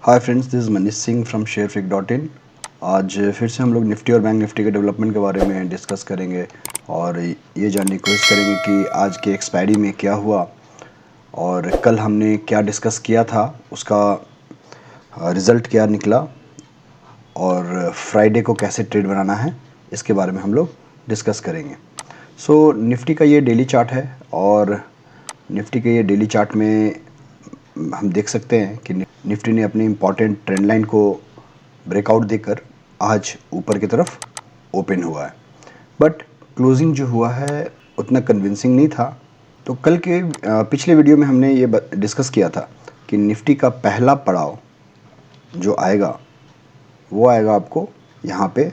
Hi friends, this is Manish Singh from sharefreak.in। आज फिर से हम लोग निफ्टी और बैंक निफ्टी के डेवलपमेंट के बारे में डिस्कस करेंगे और ये जानने की कोशिश करेंगे कि आज के एक्सपायरी में क्या हुआ और कल हमने क्या डिस्कस किया था, उसका रिज़ल्ट क्या निकला और फ्राइडे को कैसे ट्रेड बनाना है, इसके बारे में हम लोग डिस्कस करेंगे। सो निफ्टी का ये डेली चार्ट है और निफ्टी के ये डेली चार्ट में हम देख सकते हैं कि निफ्टी ने अपनी इम्पॉर्टेंट ट्रेंड लाइन को ब्रेकआउट देकर आज ऊपर की तरफ ओपन हुआ है, बट क्लोजिंग जो हुआ है उतना कन्विंसिंग नहीं था। तो कल के पिछले वीडियो में हमने ये डिस्कस किया था कि निफ्टी का पहला पड़ाव जो आएगा वो आएगा आपको यहाँ पे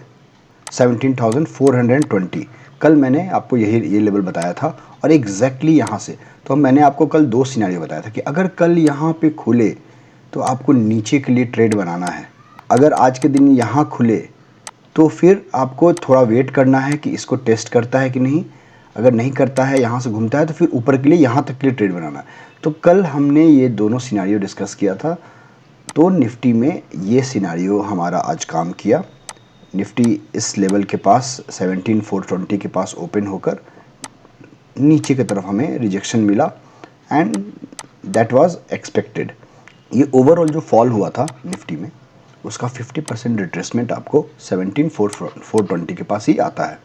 17,420। कल मैंने आपको ये लेवल बताया था और एग्जैक्टली यहाँ से तो मैंने आपको कल दो सिनेरियो बताया था कि अगर कल यहाँ पे खुले तो आपको नीचे के लिए ट्रेड बनाना है। अगर आज के दिन यहाँ खुले तो फिर आपको थोड़ा वेट करना है कि इसको टेस्ट करता है कि नहीं। अगर नहीं करता है, यहाँ से घूमता है, तो फिर ऊपर के लिए यहाँ तक के लिए ट्रेड बनाना है। तो कल हमने ये दोनों सिनेरियो डिस्कस किया था। तो निफ्टी में ये सिनेरियो हमारा आज काम किया। निफ्टी इस लेवल के पास 17,420 के पास ओपन होकर नीचे की तरफ हमें रिजेक्शन मिला एंड दैट वाज एक्सपेक्टेड। ये ओवरऑल जो फॉल हुआ था निफ्टी में उसका 50% रिट्रेसमेंट आपको 17,420 के पास ही आता है,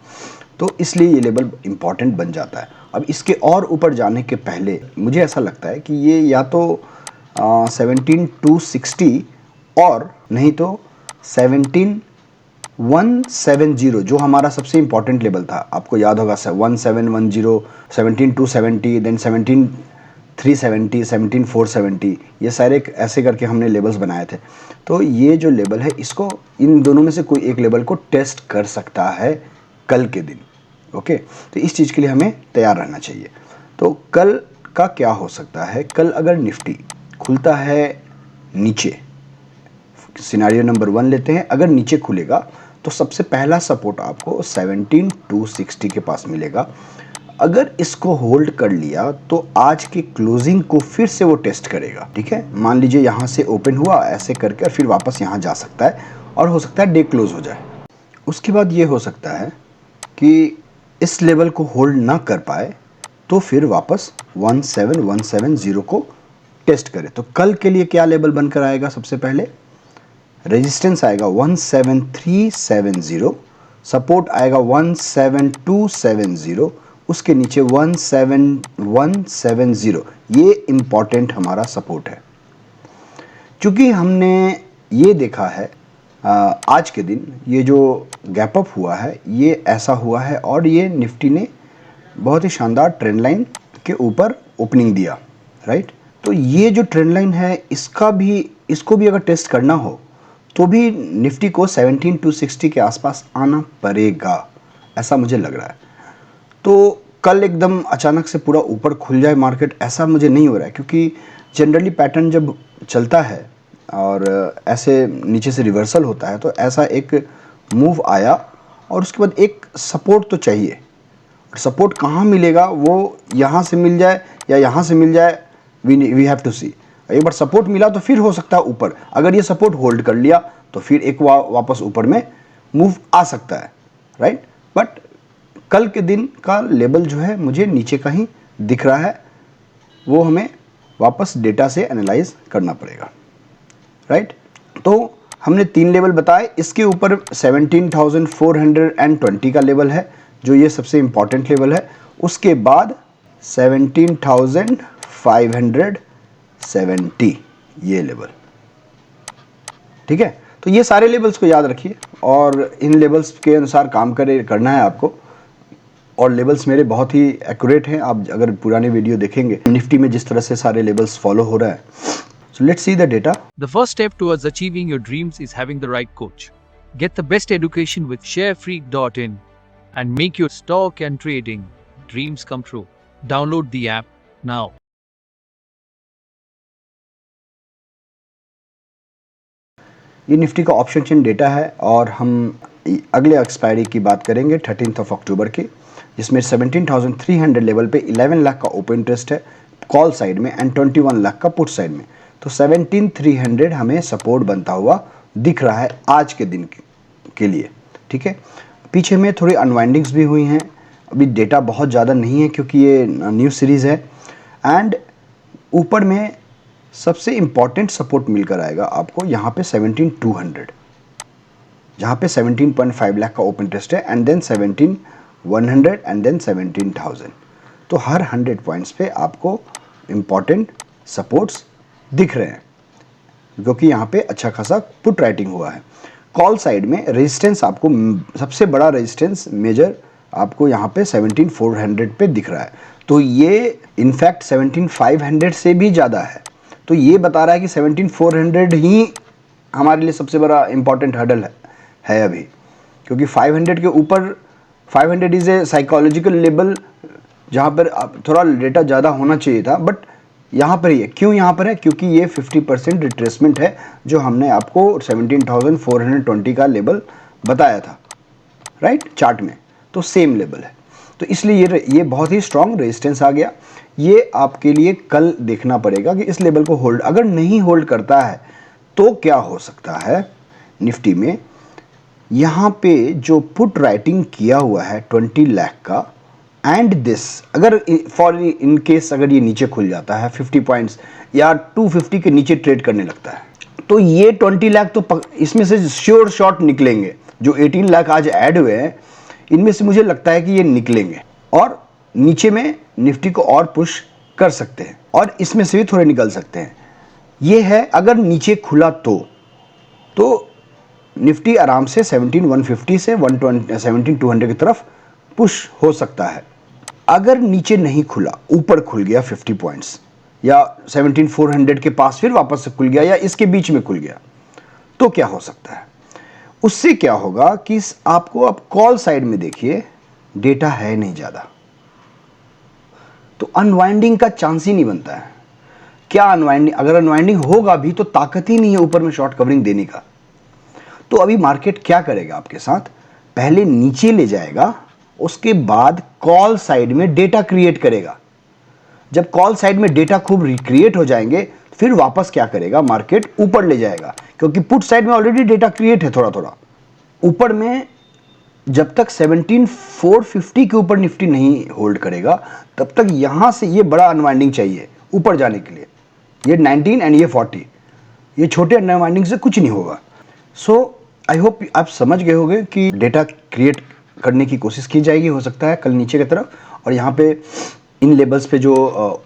तो इसलिए ये लेवल इम्पॉर्टेंट बन जाता है। अब इसके और ऊपर जाने के पहले मुझे ऐसा लगता है कि ये या तो 17,260 और नहीं तो 17,170 जो हमारा सबसे इंपॉर्टेंट लेवल था, आपको याद होगा 1710, 17,270, देन 17,370, 17,470, ये सारे ऐसे करके हमने लेवल्स बनाए थे। तो ये जो लेवल है इसको, इन दोनों में से कोई एक लेवल को टेस्ट कर सकता है कल के दिन। ओके, तो इस चीज़ के लिए हमें तैयार रहना चाहिए। तो कल का क्या हो सकता है, कल अगर निफ्टी खुलता है नीचे, सिनेरियो नंबर 1 लेते हैं, अगर नीचे खुलेगा तो सबसे पहला सपोर्ट आपको 17,260 के पास मिलेगा। अगर इसको होल्ड कर लिया तो आज की क्लोजिंग को फिर से वो टेस्ट करेगा। ठीक है, मान लीजिए यहाँ से ओपन हुआ ऐसे करके और फिर वापस यहाँ जा सकता है और हो सकता है डे क्लोज हो जाए। उसके बाद ये हो सकता है कि इस लेवल को होल्ड ना कर पाए तो फिर वापस 17,170 को टेस्ट करे। तो कल के लिए क्या लेवल बनकर आएगा, सबसे पहले रेजिस्टेंस आएगा 17,370, सपोर्ट आएगा 17,270, उसके नीचे 17,170। ये इंपॉर्टेंट हमारा सपोर्ट है। क्योंकि हमने ये देखा है आज के दिन ये जो गैप अप हुआ है ये ऐसा हुआ है और ये निफ्टी ने बहुत ही शानदार ट्रेंड लाइन के ऊपर ओपनिंग दिया, राइट। तो ये जो ट्रेंड लाइन है इसको भी अगर टेस्ट करना हो तो भी निफ्टी को 17,260 के आसपास आना पड़ेगा, ऐसा मुझे लग रहा है। तो कल एकदम अचानक से पूरा ऊपर खुल जाए मार्केट, ऐसा मुझे नहीं हो रहा है, क्योंकि जनरली पैटर्न जब चलता है और ऐसे नीचे से रिवर्सल होता है तो ऐसा एक मूव आया और उसके बाद एक सपोर्ट तो चाहिए। सपोर्ट कहाँ मिलेगा, वो यहाँ से मिल जाए या यहाँ से मिल जाए, वी हैव टू सी। एक बार सपोर्ट मिला तो फिर हो सकता है ऊपर, अगर ये सपोर्ट होल्ड कर लिया तो फिर एक वापस ऊपर में मूव आ सकता है, राइट। बट कल के दिन का लेवल जो है मुझे नीचे का ही दिख रहा है, वो हमें वापस डेटा से एनालाइज करना पड़ेगा, राइट। तो हमने 3 लेवल बताए, इसके ऊपर 17,420 का लेवल है जो ये सबसे इंपॉर्टेंट लेवल है। उसके बाद 17,570 ये लेवल, ठीक है। तो ये सारे लेवल्स को याद रखिए और इन लेवल्स के अनुसार काम करना है आपको। और लेवल्स मेरे बहुत ही एक्यूरेट हैं, आप अगर पुराने वीडियो देखेंगे निफ्टी में जिस तरह से सारे लेवल्स फॉलो हो रहा है। So let's see the data. The first step towards achieving your dreams is having the right coach. Get the best education with sharefreak.in and make your stock and trading dreams come true. Download the app now. ये Nifty का option chain data है और हम अगले expiry की बात करेंगे 13 अक्टूबर की, जिसमें 17,300 लेवल पे 11 लाख का ओपन इंटरेस्ट है कॉल साइड में एंड 21 लाख का पुट साइड में। तो 17,300 हमें सपोर्ट बनता हुआ दिख रहा है आज के दिन के लिए। ठीक है, पीछे में थोड़ी अनवाइंडिंग्स भी हुई हैं, अभी डेटा बहुत ज़्यादा नहीं है क्योंकि ये न्यू सीरीज़ है। एंड ऊपर में सबसे इम्पॉर्टेंट सपोर्ट मिलकर आएगा आपको यहाँ पे 17,200, जहाँ पे 17.5 लाख का ओपन इंटरेस्ट है, एंड देन 17,100 एंड देन 17,000। तो हर 100 पॉइंट्स पे आपको इम्पॉर्टेंट सपोर्ट्स दिख रहे हैं क्योंकि यहाँ पे अच्छा खासा पुट राइटिंग हुआ है। कॉल साइड में रेजिस्टेंस आपको सबसे बड़ा रेजिस्टेंस मेजर आपको यहाँ पे 17,400 पे दिख रहा है। तो ये इनफैक्ट 17,500 से भी ज़्यादा है। तो ये बता रहा है कि 17,400 ही हमारे लिए सबसे बड़ा इम्पॉर्टेंट हर्डल है अभी, क्योंकि 500 के ऊपर 500 इज़ ए साइकोलॉजिकल लेवल जहाँ पर थोड़ा डेटा ज़्यादा होना चाहिए था, बट यहाँ पर ही है। क्यों यहाँ पर है? क्योंकि ये 50% रिट्रेसमेंट है जो हमने आपको 17,420 का लेवल बताया था, राइट, चार्ट में। तो सेम लेवल है, तो इसलिए ये बहुत ही स्ट्रॉन्ग रेजिस्टेंस आ गया। ये आपके लिए कल देखना पड़ेगा कि इस लेवल को होल्ड, अगर नहीं होल्ड करता है तो क्या हो सकता है निफ्टी में। यहाँ पे जो पुट राइटिंग किया हुआ है 20 लाख का, एंड दिस अगर फॉर इन केस अगर ये नीचे खुल जाता है 50 पॉइंट्स या 250 के नीचे ट्रेड करने लगता है, तो ये 20 लाख तो इसमें से श्योर शॉट निकलेंगे। जो 18 लाख आज ऐड हुए हैं इनमें से मुझे लगता है कि ये निकलेंगे और नीचे में निफ्टी को और पुश कर सकते हैं, और इसमें से भी थोड़े निकल सकते हैं। ये है अगर नीचे खुला तो निफ्टी आराम से 17,150 से 17,200 की तरफ पुश हो सकता है। अगर नीचे नहीं खुला, ऊपर खुल गया 50 पॉइंट्स या 17,400 के पास फिर वापस से खुल गया या इसके बीच में खुल गया, तो क्या हो सकता है? उससे क्या होगा कि आपको अब कॉल साइड में देखिए डेटा है नहीं ज़्यादा, तो अनवाइंडिंग का चांस ही नहीं बनता है। क्या अनवाइंडिंग, अगर अनवाइंडिंग होगा भी तो ताकत ही नहीं है ऊपर में शॉर्ट कवरिंग देने का। तो अभी मार्केट क्या करेगा आपके साथ? पहले नीचे ले जाएगा, उसके बाद कॉल साइड में डेटा क्रिएट करेगा। जब कॉल साइड में डेटा खूब रिक्रिएट हो जाएंगे फिर वापस क्या करेगा, मार्केट ऊपर ले जाएगा, क्योंकि पुट साइड में ऑलरेडी डेटा क्रिएट है थोड़ा थोड़ा। ऊपर में जब तक 17,450 के ऊपर निफ्टी नहीं होल्ड करेगा तब तक यहां से ये बड़ा अनवाइंडिंग चाहिए ऊपर जाने के लिए। ये 19 एंड ये 40, ये छोटे अनवाइंडिंग से कुछ नहीं होगा। सो आई होप आप समझ गए होंगे कि डेटा क्रिएट करने की कोशिश की जाएगी, हो सकता है कल नीचे की तरफ, और यहाँ पे इन लेवल्स पे जो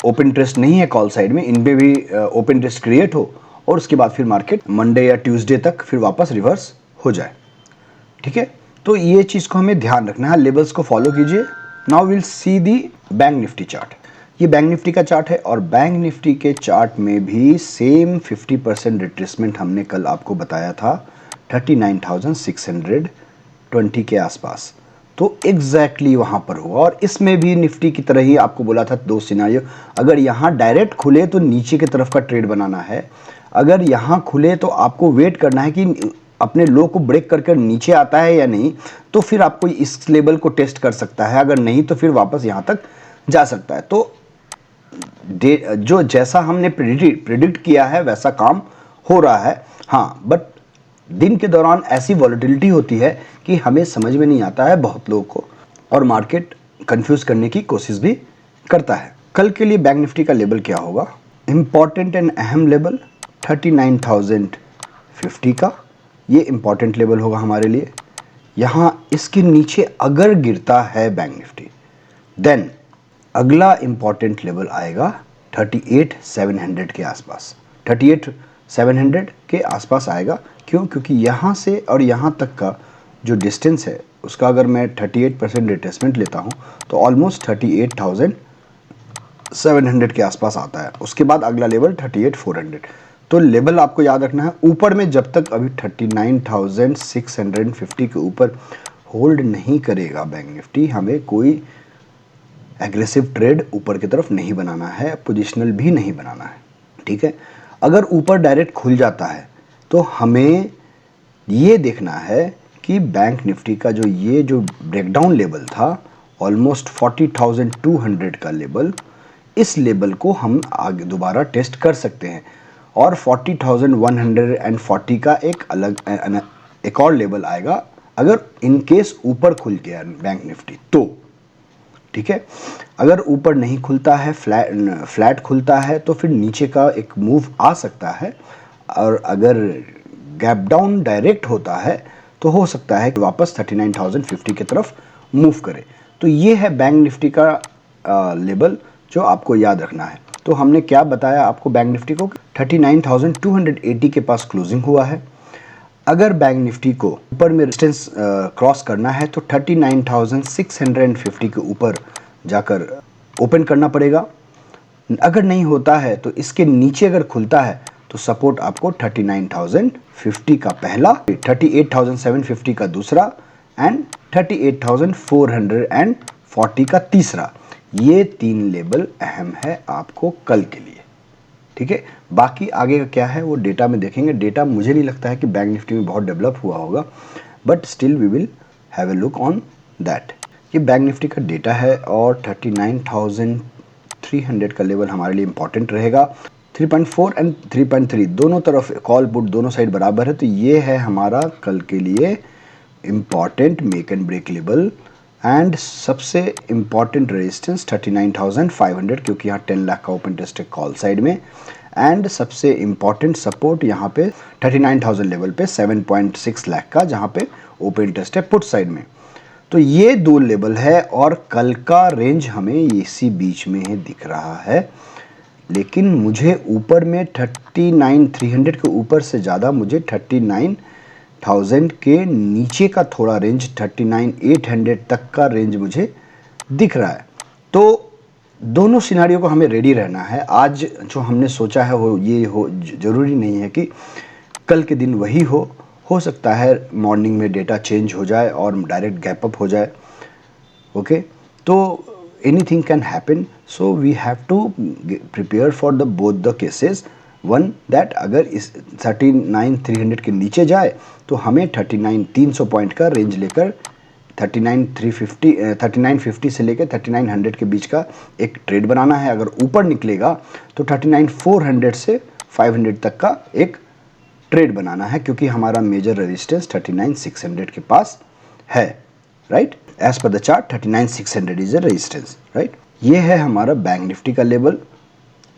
ओपन इंटरेस्ट नहीं है कॉल साइड में, इन पे भी ओपन इंटरेस्ट क्रिएट हो और उसके बाद फिर मार्केट मंडे या ट्यूसडे तक फिर वापस रिवर्स हो जाए। ठीक है, तो ये चीज़ को हमें ध्यान रखना है, लेवल्स को फॉलो कीजिए। Now will see the bank Nifty chart. ये बैंक निफ्टी का चार्ट है और बैंक निफ्टी के चार्ट में भी सेम 50% रिट्रेसमेंट हमने कल आपको बताया था 39,620 के आसपास। तो एग्जैक्टली वहाँ पर हुआ, और इसमें भी निफ्टी की तरह ही आपको बोला था दो सिनारियो। अगर यहाँ डायरेक्ट खुले तो नीचे की तरफ का ट्रेड बनाना है, अगर यहाँ खुले तो आपको वेट करना है कि अपने लो को ब्रेक करके नीचे आता है या नहीं, तो फिर आपको इस लेवल को टेस्ट कर सकता है, अगर नहीं तो फिर वापस यहाँ तक जा सकता है। तो जो जैसा हमने प्रिडिक्ट किया है वैसा काम हो रहा है। हाँ, बट दिन के दौरान ऐसी वॉलेटिलिटी होती है कि हमें समझ में नहीं आता है बहुत लोगों को, और मार्केट कंफ्यूज करने की कोशिश भी करता है। कल के लिए बैंक निफ्टी का लेवल क्या होगा? इंपॉर्टेंट एंड अहम लेवल 39,050 का, ये इंपॉर्टेंट लेवल होगा हमारे लिए। यहाँ इसके नीचे अगर गिरता है बैंक निफ्टी, देन अगला इंपॉर्टेंट लेवल आएगा 38,700 के आसपास। 38,700 के आसपास आएगा। क्यों? क्योंकि यहाँ से और यहाँ तक का जो डिस्टेंस है उसका अगर मैं 38% रिट्रेसमेंट लेता हूँ तो ऑलमोस्ट 38,700 के आसपास आता है। उसके बाद अगला लेवल 38,400। तो लेवल आपको याद रखना है, ऊपर में जब तक अभी 39,650 के ऊपर होल्ड नहीं करेगा बैंक निफ्टी, हमें कोई एग्रेसिव ट्रेड ऊपर की तरफ नहीं बनाना है, पोजिशनल भी नहीं बनाना है। ठीक है, अगर ऊपर डायरेक्ट खुल जाता है तो हमें ये देखना है कि बैंक निफ्टी का जो ब्रेकडाउन लेवल था ऑलमोस्ट 40,200 का लेवल, इस लेवल को हम आगे दोबारा टेस्ट कर सकते हैं। और 40,140 का एक और लेवल आएगा अगर इन केस ऊपर खुल गया बैंक निफ्टी तो। ठीक है, अगर ऊपर नहीं खुलता है, फ्लैट खुलता है, तो फिर नीचे का एक मूव आ सकता है। और अगर गैप डाउन डायरेक्ट होता है तो हो सकता है कि वापस 39,050 की तरफ मूव करे। तो ये है बैंक निफ्टी का लेवल जो आपको याद रखना है। तो हमने क्या बताया आपको बैंक निफ्टी को, 39,280 के पास क्लोजिंग हुआ है। अगर बैंक निफ्टी को ऊपर में रेजिस्टेंस क्रॉस करना है तो 39,650 के ऊपर जाकर ओपन करना पड़ेगा। अगर नहीं होता है तो इसके नीचे अगर खुलता है तो सपोर्ट आपको 39,050 का पहला, 38,750 का दूसरा एंड 38,440 का तीसरा। ये 3 लेवल अहम है आपको कल के लिए। ठीक है, बाकी आगे का क्या है वो डेटा में देखेंगे। डेटा मुझे नहीं लगता है कि बैंक निफ्टी में बहुत डेवलप हुआ होगा, but still we will have a look on that. ये बैंक निफ्टी का डेटा है और 39,300 का लेवल हमारे लिए इंपॉर्टेंट रहेगा। 3.4 एंड 3.3 दोनों तरफ कॉल पुट दोनों साइड बराबर है, तो ये है हमारा कल के लिए important make and break level. And सबसे इम्पॉर्टेंट रेजिस्टेंस 39,500, क्योंकि यहाँ 10 लाख का ओपन टेस्ट है कॉल साइड में। एंड सबसे इम्पॉर्टेंट सपोर्ट यहाँ पे 39,000 लेवल पे 7.6 लाख का, जहाँ पे ओपन टेस्ट है पुट साइड में। तो ये 2 लेवल है और कल का रेंज हमें इसी बीच में ही दिख रहा है। लेकिन मुझे ऊपर में 39,300 के ऊपर से ज़्यादा मुझे 39,000 के नीचे का थोड़ा रेंज 39,800 तक का रेंज मुझे दिख रहा है। तो दोनों सिनारियों को हमें रेडी रहना है। आज जो हमने सोचा है वो ये हो, ज़रूरी नहीं है कि कल के दिन वही हो सकता है मॉर्निंग में डेटा चेंज हो जाए और डायरेक्ट गैप अप हो जाए। ओके, तो anything can happen, so we have to prepare for the both the cases. One that अगर इस 39,300 के नीचे जाए तो हमें 39,300 पॉइंट का रेंज लेकर 39,50 से लेकर 39,100 के बीच का एक ट्रेड बनाना है। अगर ऊपर निकलेगा तो 39,400 से 500 तक का एक ट्रेड बनाना है, क्योंकि हमारा मेजर रेजिस्टेंस 39,600 के पास है। Right, as per the chart 39,600 is a resistance. Right, ये है हमारा बैंक निफ्टी का लेवल।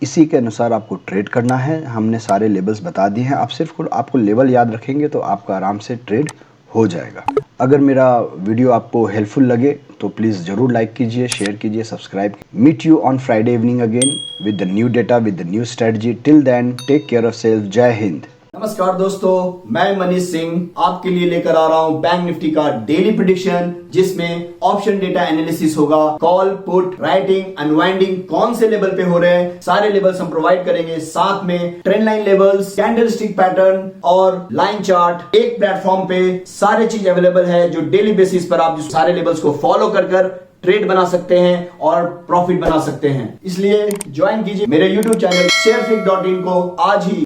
इसी के अनुसार आपको ट्रेड करना है। हमने सारे लेवल्स बता दिए हैं। आप सिर्फ आपको लेवल याद रखेंगे तो आपका आराम से ट्रेड हो जाएगा। अगर मेरा वीडियो आपको हेल्पफुल लगे तो प्लीज़ ज़रूर लाइक कीजिए, शेयर कीजिए, subscribe. Meet you on Friday evening again with the new data, with the new strategy. Till then take care of self. जय हिंद। नमस्कार दोस्तों, मैं मनीष सिंह आपके लिए लेकर आ रहा हूं बैंक निफ्टी का डेली प्रेडिक्शन, जिसमें ऑप्शन डेटा एनालिसिस होगा। कॉल पुट राइटिंग अनवाइंडिंग कौन से लेवल पे हो रहे हैं, सारे लेवल्स हम प्रोवाइड करेंगे। साथ में trend line levels, candlestick pattern और लाइन चार्ट एक प्लेटफॉर्म पे सारे चीज अवेलेबल है, जो डेली बेसिस पर आप सारे लेवल्स को फॉलो कर ट्रेड बना सकते हैं और प्रॉफिट बना सकते हैं। इसलिए ज्वाइन कीजिए मेरे YouTube चैनल sharefreak.in को आज ही।